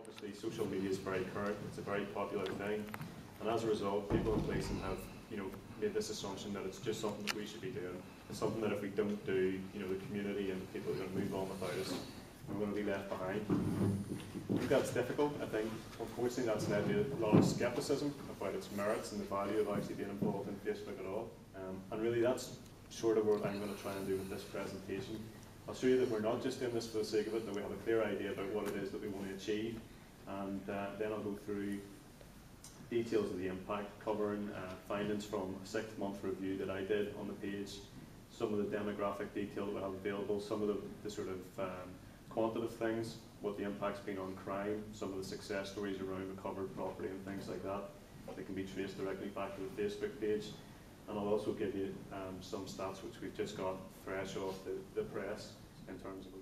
Obviously, social media is very current. It's a very popular thing, and as a result, people in policing have, made this assumption that it's just something that we should be doing. It's something that if we don't do, the community and people are going to move on without us. We're going to be left behind. I think that's difficult. I think, unfortunately, that's led to a lot of scepticism about its merits and the value of actually being involved in Facebook at all. And really, that's sort of what I'm going to try and do with this presentation. I'll show you that we're not just doing this for the sake of it, that we have a clear idea about what it is that we want to achieve, and then I'll go through details of the impact, covering findings from a 6-month review that I did on the page, some of the demographic detail that we have available, some of the sort of quantitative things, what the impact's been on crime, some of the success stories around recovered property and things like that that can be traced directly back to the Facebook page. And I'll also give you some stats which we've just got fresh off the press in terms of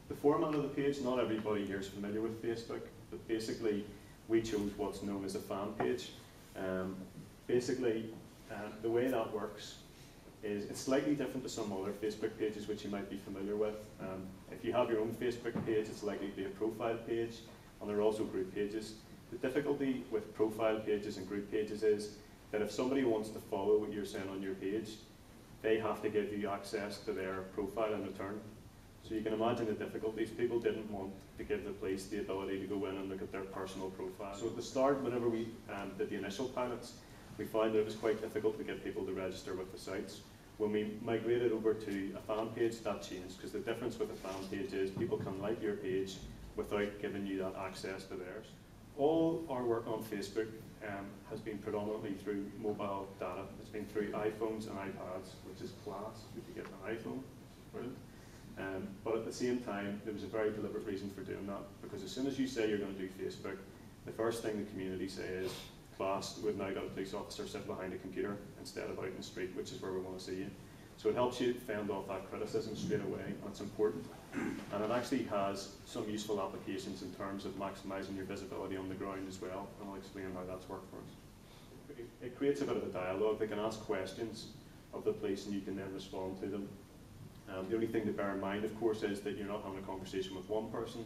the format of the page. Not everybody here is familiar with Facebook, but basically we chose what's known as a fan page. The way that works is it's slightly different to some other Facebook pages which you might be familiar with. If you have your own Facebook page, it's likely to be a profile page, and there are also group pages. The difficulty with profile pages and group pages is that if somebody wants to follow what you're saying on your page, they have to give you access to their profile in return. So you can imagine the difficulties. People didn't want to give the police the ability to go in and look at their personal profile. So at the start, whenever we did the initial pilots, we found that it was quite difficult to get people to register with the sites. When we migrated over to a fan page, that changed, because the difference with a fan page is people can like your page without giving you that access to theirs. All our work on Facebook has been predominantly through mobile data. It's been through iPhones and iPads, which is class if you get an iPhone, brilliant. But at the same time, there was a very deliberate reason for doing that, because as soon as you say you're going to do Facebook, the first thing the community say is, class, we've now got a police officer sitting behind a computer instead of out in the street, which is where we want to see you. So it helps you fend off that criticism straight away, and it's important. And it actually has some useful applications in terms of maximising your visibility on the ground as well, and I'll explain how that's worked for us. It creates a bit of a dialogue. They can ask questions of the police and you can then respond to them. The only thing to bear in mind, of course, is that you're not having a conversation with one person.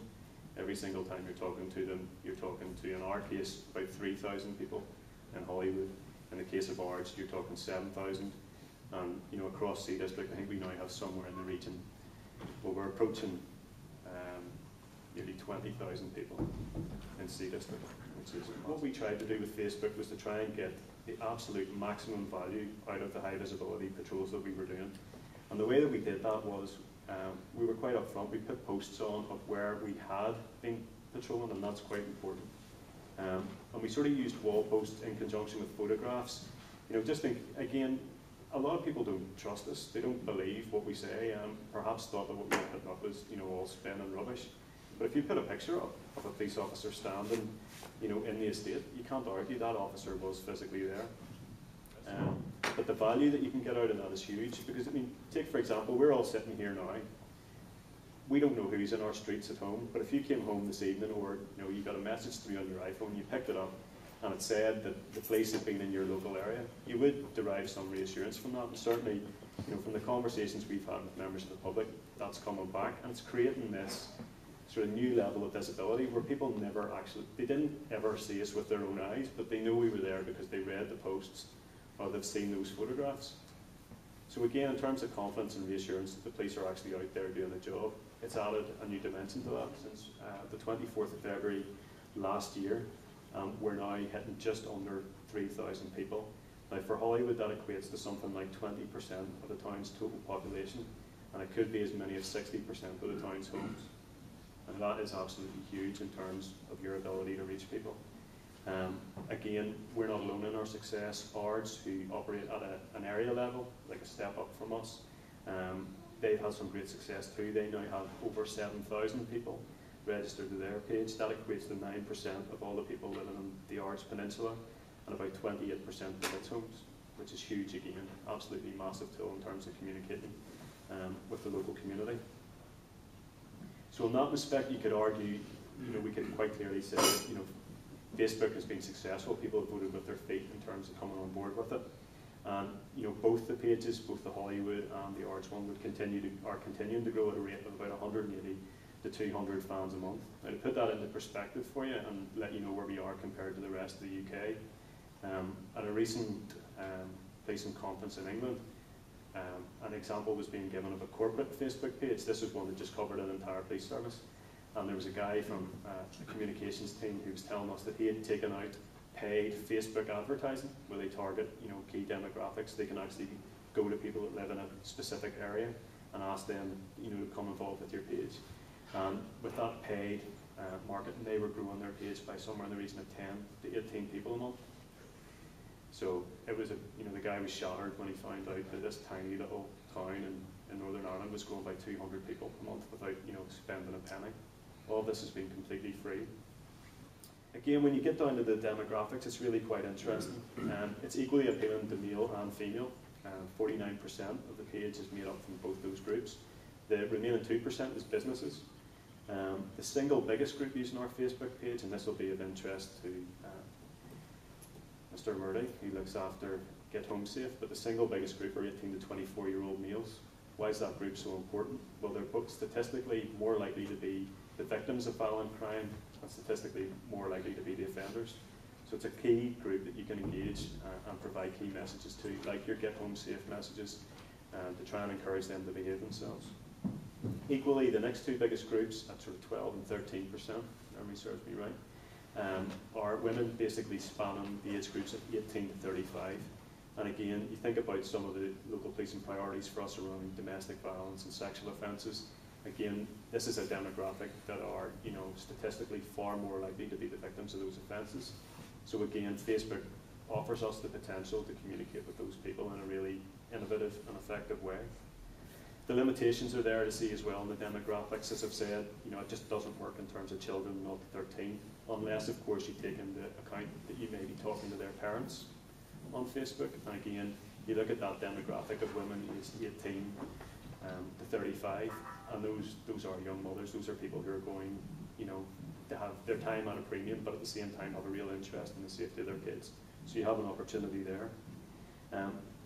Every single time you're talking to them, you're talking to, in our case, about 3,000 people in Hollywood. In the case of ours, you're talking 7,000. And across C District, I think we now have somewhere in the region, well, we're approaching nearly 20,000 people in C District. What we tried to do with Facebook was to try and get the absolute maximum value out of the high visibility patrols that we were doing. And the way that we did that was, we were quite upfront. We put posts on of where we had been patrolling, and that's quite important. And we sort of used wall posts in conjunction with photographs. Just think, again, a lot of people don't trust us. They don't believe what we say, perhaps thought that what we were putting up was, all spin and rubbish. But if you put a picture up of a police officer standing, in the estate, you can't argue that officer was physically there. But the value that you can get out of that is huge, because, take for example, we're all sitting here now. We don't know who's in our streets at home, but if you came home this evening, or you got a message through on your iPhone, you picked it up, and it said that the police had been in your local area, you would derive some reassurance from that. And certainly, from the conversations we've had with members of the public, that's coming back, and it's creating this sort of new level of visibility where people they didn't ever see us with their own eyes, but they know we were there because they read the posts or they've seen those photographs. So again, in terms of confidence and reassurance that the police are actually out there doing the job, it's added a new dimension to that. Since the 24th of February last year, we're now hitting just under 3,000 people. Now for Hollywood, that equates to something like 20% of the town's total population, and it could be as many as 60% of the town's homes. And that is absolutely huge in terms of your ability to reach people. Again, we're not alone in our success. ARDS, who operate at an area level, like a step up from us, they've had some great success too. They now have over 7,000 people registered to their page. That equates to 9% of all the people living on the ARDS Peninsula, and about 28% of its homes, which is huge again, absolutely massive tool in terms of communicating with the local community. So in that respect, you could argue, we could quite clearly say, Facebook has been successful. People have voted with their feet in terms of coming on board with it. And both the pages, both the Hollywood and the ARDS one, are continuing to grow at a rate of about 180 to 200 fans a month. Now, to put that into perspective for you and let you know where we are compared to the rest of the UK, at a recent policing conference in England, an example was being given of a corporate Facebook page. This was one that just covered an entire police service. And there was a guy from the communications team who was telling us that he had taken out paid Facebook advertising where they target, key demographics. They can actually go to people that live in a specific area and ask them, to come involved with your page. And with that paid marketing, they were growing their page by somewhere in the region of 10 to 18 people a month. So it was the guy was shattered when he found out that this tiny little town in Northern Ireland was growing by 200 people a month without, spending a penny. All of this has been completely free. Again, when you get down to the demographics, it's really quite interesting. It's equally appealing to male and female. 49% of the page is made up from both those groups. The remaining 2% is businesses. The single biggest group using our Facebook page, and this will be of interest to Mr. Murdy, who looks after Get Home Safe, but the single biggest group are 18 to 24-year-old males. Why is that group so important? Well, they're both statistically more likely to be the victims of violent crime and statistically more likely to be the offenders. So it's a key group that you can engage and provide key messages to, like your Get Home Safe messages, to try and encourage them to behave themselves. Equally, the next two biggest groups, at sort of 12 and 13%, memory serves me right, are women basically spanning the age groups of 18 to 35. And again, you think about some of the local policing priorities for us around domestic violence and sexual offences. Again, this is a demographic that are, statistically far more likely to be the victims of those offences. So again, Facebook offers us the potential to communicate with those people in a really innovative and effective way. The limitations are there to see as well in the demographics. As I've said, it just doesn't work in terms of children 0 to 13, unless of course you take into account that you may be talking to their parents on Facebook. And again, you look at that demographic of women aged 18 to 35, and those are young mothers. Those are people who are going, to have their time at a premium, but at the same time have a real interest in the safety of their kids. So you have an opportunity there.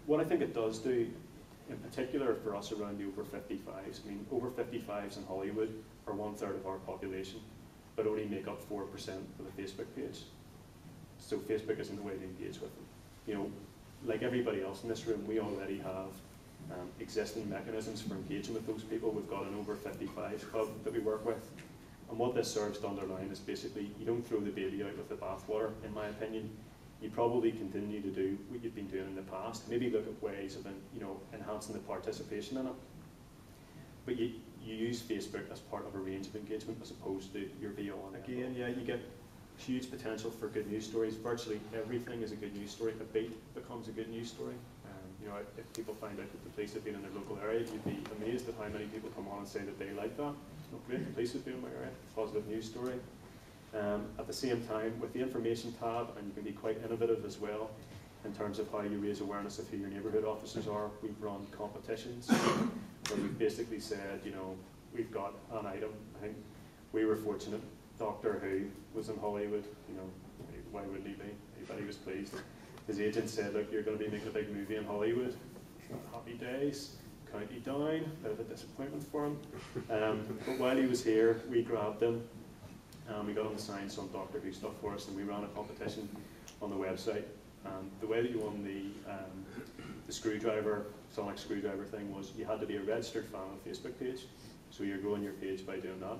What I think it does do, in particular for us around the over 55s, over 55s in Hollywood are 1/3 of our population, but only make up 4% of the Facebook page. So Facebook isn't the way to engage with them. Like everybody else in this room, we already have existing mechanisms for engaging with those people. We've got an over 55s club that we work with. And what this serves to underline is basically, you don't throw the baby out with the bathwater, in my opinion. You probably continue to do what you've been doing in the past. Maybe look at ways of enhancing the participation in it. But you use Facebook as part of a range of engagement as opposed to your be-all. And again, yeah, you get huge potential for good news stories. Virtually everything is a good news story. A beat becomes a good news story. If people find out that the police have been in their local area, you'd be amazed at how many people come on and say that they like that. It's not great, the police have been in my area, positive news story. At the same time, with the information tab, and you can be quite innovative as well in terms of how you raise awareness of who your neighbourhood officers are. We've run competitions where we've basically said, we've got an item. I think we were fortunate. Doctor Who was in Hollywood. Why wouldn't he be? Everybody was pleased. His agent said, look, you're going to be making a big movie in Hollywood. Happy days. County down. Bit of a disappointment for him. But while he was here, we grabbed him. We got him to sign some Doctor Who stuff for us, and we ran a competition on the website. The way that you won the screwdriver, sonic screwdriver thing was you had to be a registered fan of the Facebook page. So you're growing your page by doing that.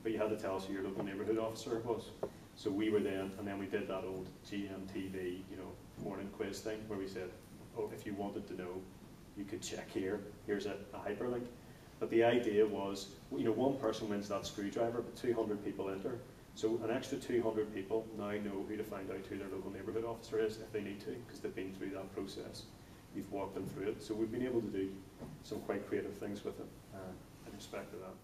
But you had to tell us who your local neighbourhood officer was. So we were then, and then we did that old GMTV, morning quiz thing where we said, oh, if you wanted to know, you could check here. Here's a hyperlink. But the idea was, one person wins that screwdriver, but 200 people enter. So an extra 200 people now know who to find out who their local neighbourhood officer is if they need to, because they've been through that process. We've walked them through it. So we've been able to do some quite creative things with it in respect to that.